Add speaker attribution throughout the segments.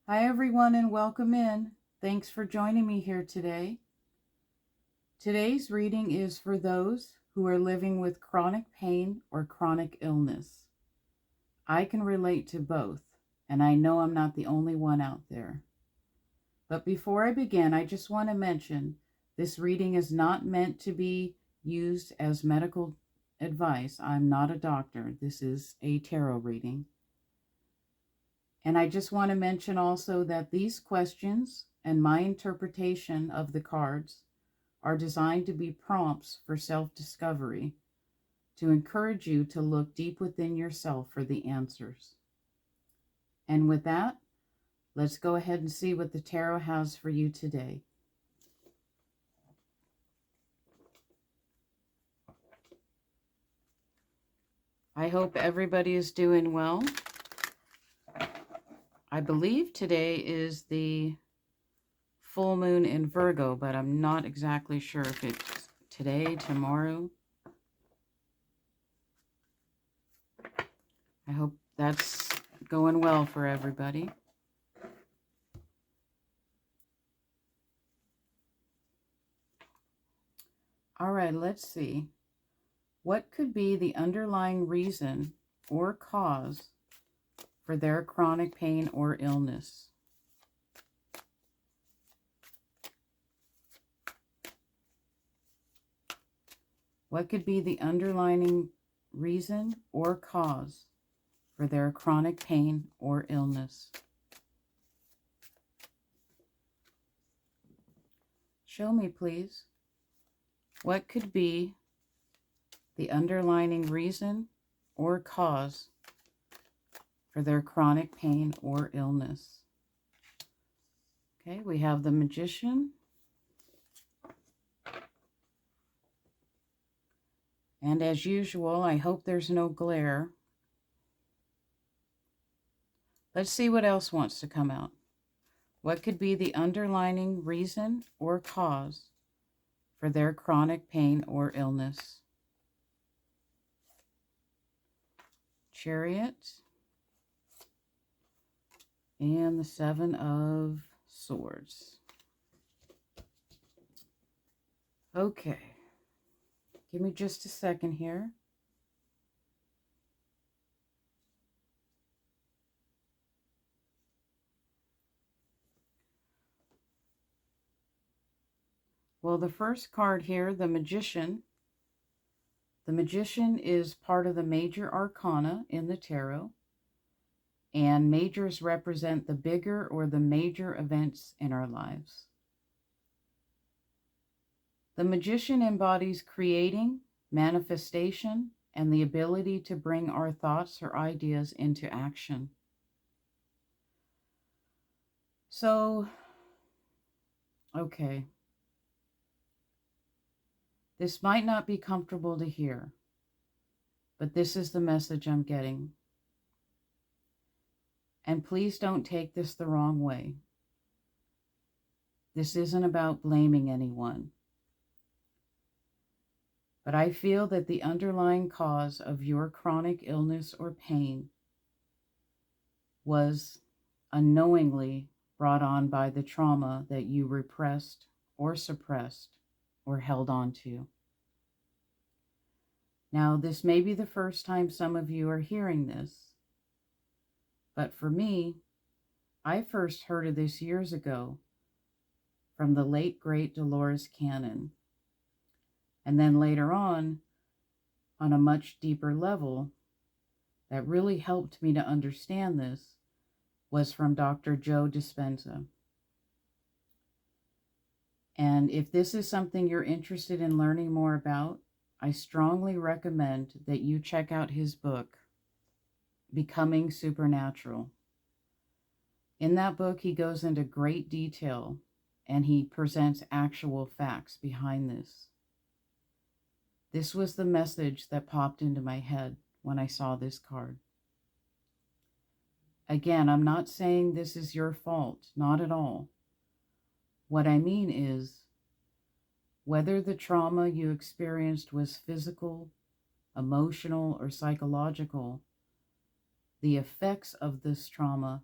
Speaker 1: Hi, everyone, and welcome in. Thanks for joining me here today. Today's reading is for those who are living with chronic pain or chronic illness. I can relate to both, and I know I'm not the only one out there. But before I begin, I just want to mention this reading is not meant to be used as medical advice. I'm not a doctor. This is a tarot reading. And I just want to mention also that these questions and my interpretation of the cards are designed to be prompts for self-discovery, to encourage you to look deep within yourself for the answers. And with that, let's go ahead and see what the tarot has for you today. I hope everybody is doing well. I believe today is the full moon in Virgo, but I'm not exactly sure if it's today, tomorrow. I hope that's going well for everybody. All right, let's see. What could be the underlying reason or cause for their chronic pain or illness? What could be the underlying reason or cause for their chronic pain or illness? Show me, please. What could be the underlying reason or cause for their chronic pain or illness? Okay, we have the Magician. And as usual, I hope there's no glare. Let's see what else wants to come out. What could be the underlying reason or cause for their chronic pain or illness? Chariot and the Seven of Swords. Okay, give me just a second here. Well, the first card here, the Magician. The Magician is part of the major arcana in the tarot, and majors represent the bigger or the major events in our lives. The Magician embodies creating, manifestation, and the ability to bring our thoughts or ideas into action. So, okay. This might not be comfortable to hear, but this is the message I'm getting. And please don't take this the wrong way. This isn't about blaming anyone. But I feel that the underlying cause of your chronic illness or pain was unknowingly brought on by the trauma that you repressed or suppressed or held on to. Now, this may be the first time some of you are hearing this, but for me, I first heard of this years ago from the late, great Dolores Cannon. And then later on a much deeper level, that really helped me to understand this was from Dr. Joe Dispenza. And if this is something you're interested in learning more about, I strongly recommend that you check out his book, Becoming Supernatural. In that book, he goes into great detail and he presents actual facts behind this. This was the message that popped into my head when I saw this card. Again, I'm not saying this is your fault, not at all. What I mean is, whether the trauma you experienced was physical, emotional, or psychological, the effects of this trauma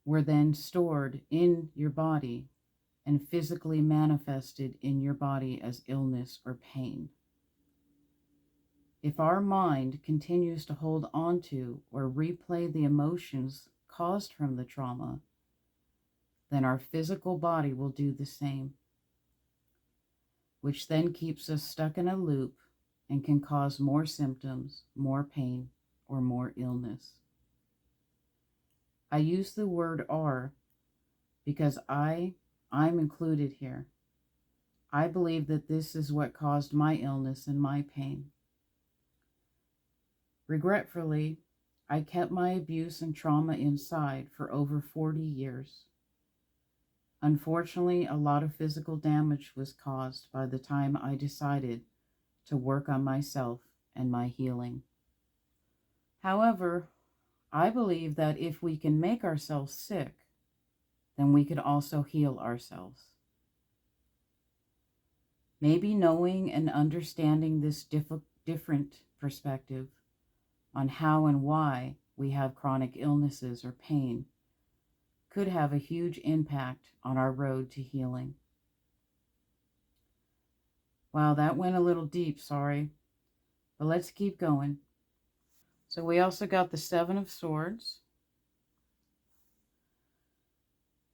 Speaker 1: were then stored in your body and physically manifested in your body as illness or pain. If our mind continues to hold on to or replay the emotions caused from the trauma, then our physical body will do the same, which then keeps us stuck in a loop and can cause more symptoms, more pain, or more illness. I use the word "are" because I'm included here. I believe that this is what caused my illness and my pain. Regretfully, I kept my abuse and trauma inside for over 40 years. Unfortunately, a lot of physical damage was caused by the time I decided to work on myself and my healing. However, I believe that if we can make ourselves sick, then we could also heal ourselves. Maybe knowing and understanding this different perspective on how and why we have chronic illnesses or pain could have a huge impact on our road to healing. Wow, that went a little deep, sorry. But let's keep going. So we also got the Seven of Swords.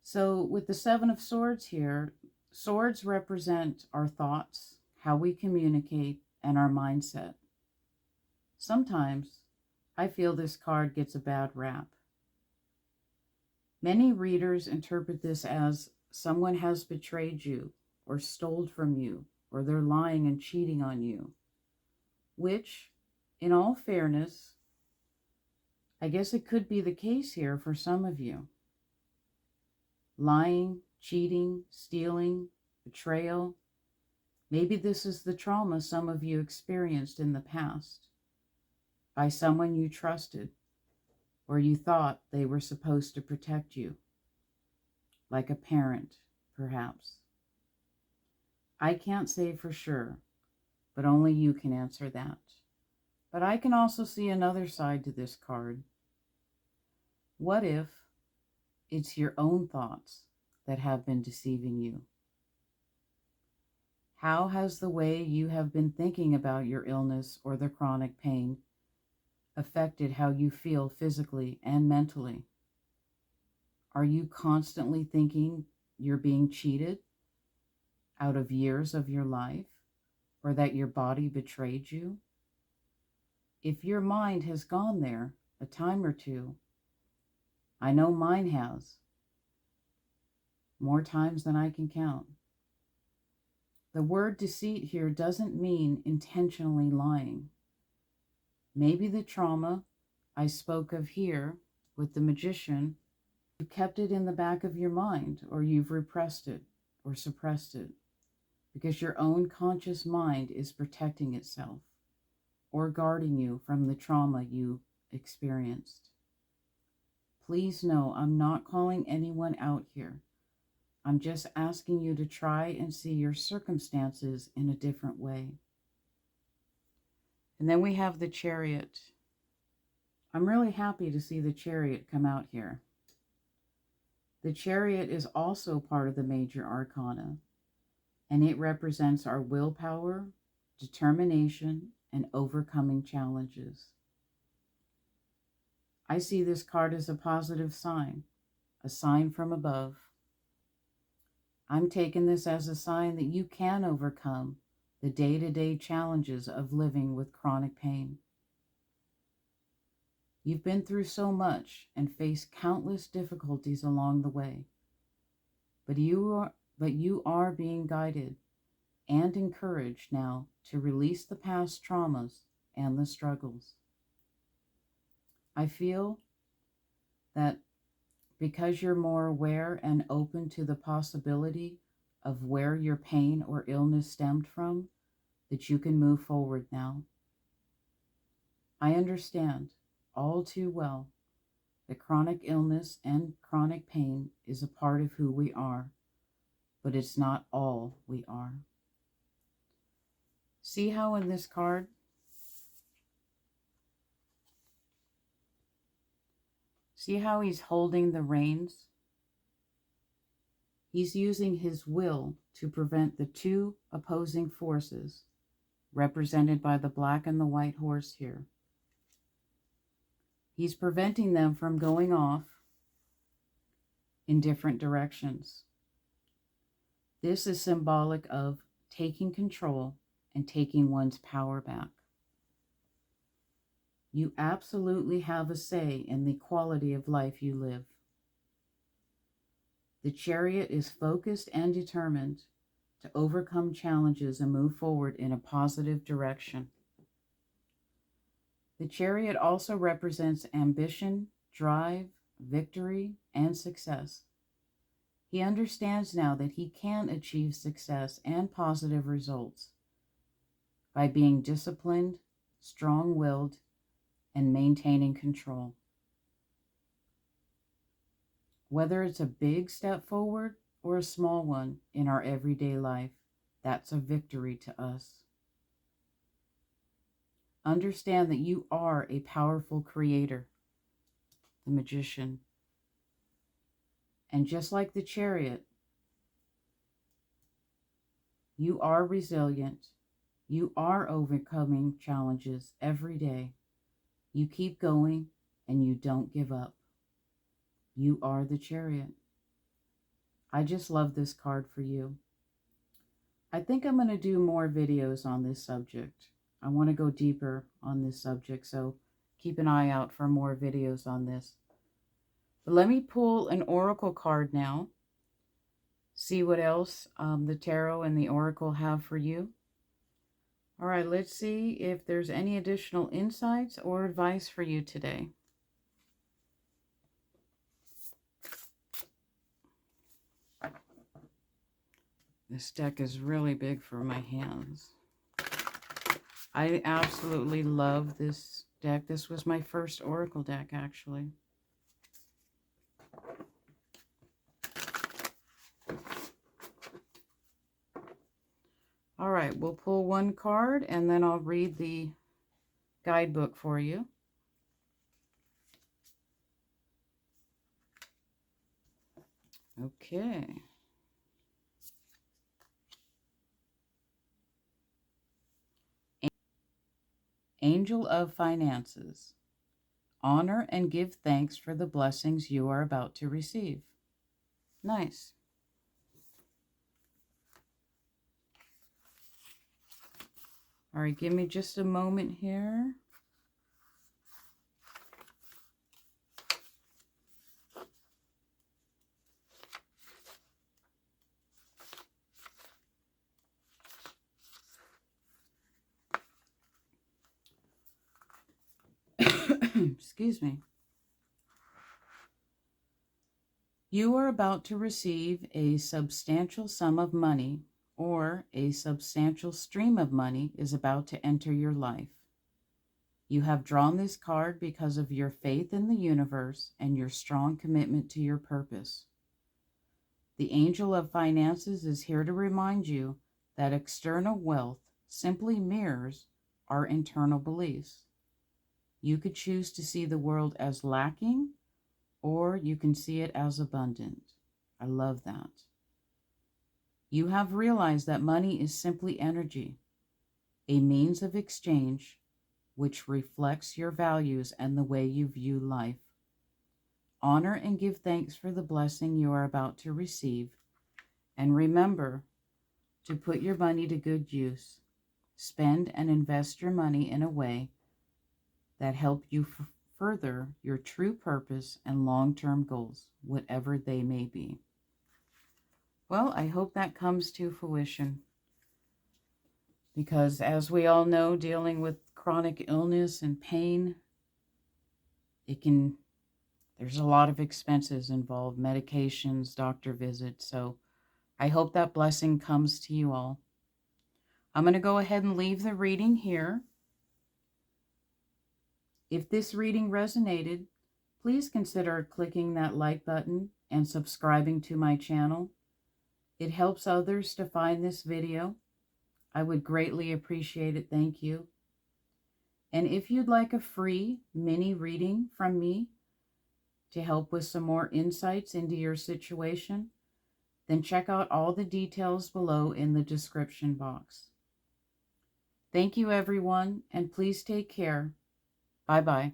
Speaker 1: So with the Seven of Swords here, swords represent our thoughts, how we communicate, and our mindset. Sometimes I feel this card gets a bad rap. Many readers interpret this as someone has betrayed you or stole from you, or they're lying and cheating on you, which, in all fairness, I guess it could be the case here for some of you. Lying, cheating, stealing, betrayal. Maybe this is the trauma some of you experienced in the past by someone you trusted or you thought they were supposed to protect you, like a parent, perhaps. I can't say for sure, but only you can answer that. But I can also see another side to this card. What if it's your own thoughts that have been deceiving you? How has the way you have been thinking about your illness or the chronic pain affected how you feel physically and mentally? Are you constantly thinking you're being cheated out of years of your life, or that your body betrayed you? If your mind has gone there a time or two, I know mine has, more times than I can count. The word deceit here doesn't mean intentionally lying. Maybe the trauma I spoke of here with the magician, you kept it in the back of your mind, or you've repressed it or suppressed it because your own conscious mind is protecting itself or guarding you from the trauma you experienced. Please know I'm not calling anyone out here. I'm just asking you to try and see your circumstances in a different way. And then we have the Chariot. I'm really happy to see the Chariot come out here. The Chariot is also part of the major arcana, and it represents our willpower, determination, and overcoming challenges. I see this card as a positive sign, a sign from above. I'm taking this as a sign that you can overcome the day-to-day challenges of living with chronic pain. You've been through so much and faced countless difficulties along the way, but you are being guided and encouraged now to release the past traumas and the struggles. I feel that because you're more aware and open to the possibility of where your pain or illness stemmed from, that you can move forward now. I understand all too well that chronic illness and chronic pain is a part of who we are, but it's not all we are. See how in this card, See how he's holding the reins? He's using his will to prevent the two opposing forces, represented by the black and the white horse here. He's preventing them from going off in different directions. This is symbolic of taking control and taking one's power back. You absolutely have a say in the quality of life you live. The Chariot is focused and determined to overcome challenges and move forward in a positive direction. The Chariot also represents ambition, drive, victory, and success. He understands now that he can achieve success and positive results by being disciplined, strong-willed, and maintaining control. Whether it's a big step forward or a small one in our everyday life, that's a victory to us. Understand that you are a powerful creator, the Magician. And just like the Chariot, you are resilient. You are overcoming challenges every day. You keep going and you don't give up. You are the Chariot. I just love this card for you. I think I'm going to do more videos on this subject. I want to go deeper on this subject, so keep an eye out for more videos on this. But let me pull an oracle card now. See what else the tarot and the oracle have for you. All right, let's see if there's any additional insights or advice for you today. This deck is really big for my hands. I absolutely love this deck. This was my first oracle deck, actually. All right, we'll pull one card and then I'll read the guidebook for you. Okay. Angel of Finances. Honor and give thanks for the blessings you are about to receive. Nice. All right, give me just a moment here. Excuse me. You are about to receive a substantial sum of money, or a substantial stream of money is about to enter your life. You have drawn this card because of your faith in the universe and your strong commitment to your purpose. The Angel of Finances is here to remind you that external wealth simply mirrors our internal beliefs. You could choose to see the world as lacking, or you can see it as abundant. I love that. You have realized that money is simply energy, a means of exchange which reflects your values and the way you view life. Honor and give thanks for the blessing you are about to receive, and remember to put your money to good use. Spend and invest your money in a way that help you further your true purpose and long-term goals, whatever they may be. Well, I hope that comes to fruition, because as we all know, dealing with chronic illness and pain, there's a lot of expenses involved, medications, doctor visits. So I hope that blessing comes to you all. I'm going to go ahead and leave the reading here. If this reading resonated, please consider clicking that like button and subscribing to my channel. It helps others to find this video. I would greatly appreciate it. Thank you. And if you'd like a free mini reading from me, to help with some more insights into your situation, then check out all the details below in the description box. Thank you, everyone, and please take care. Bye-bye.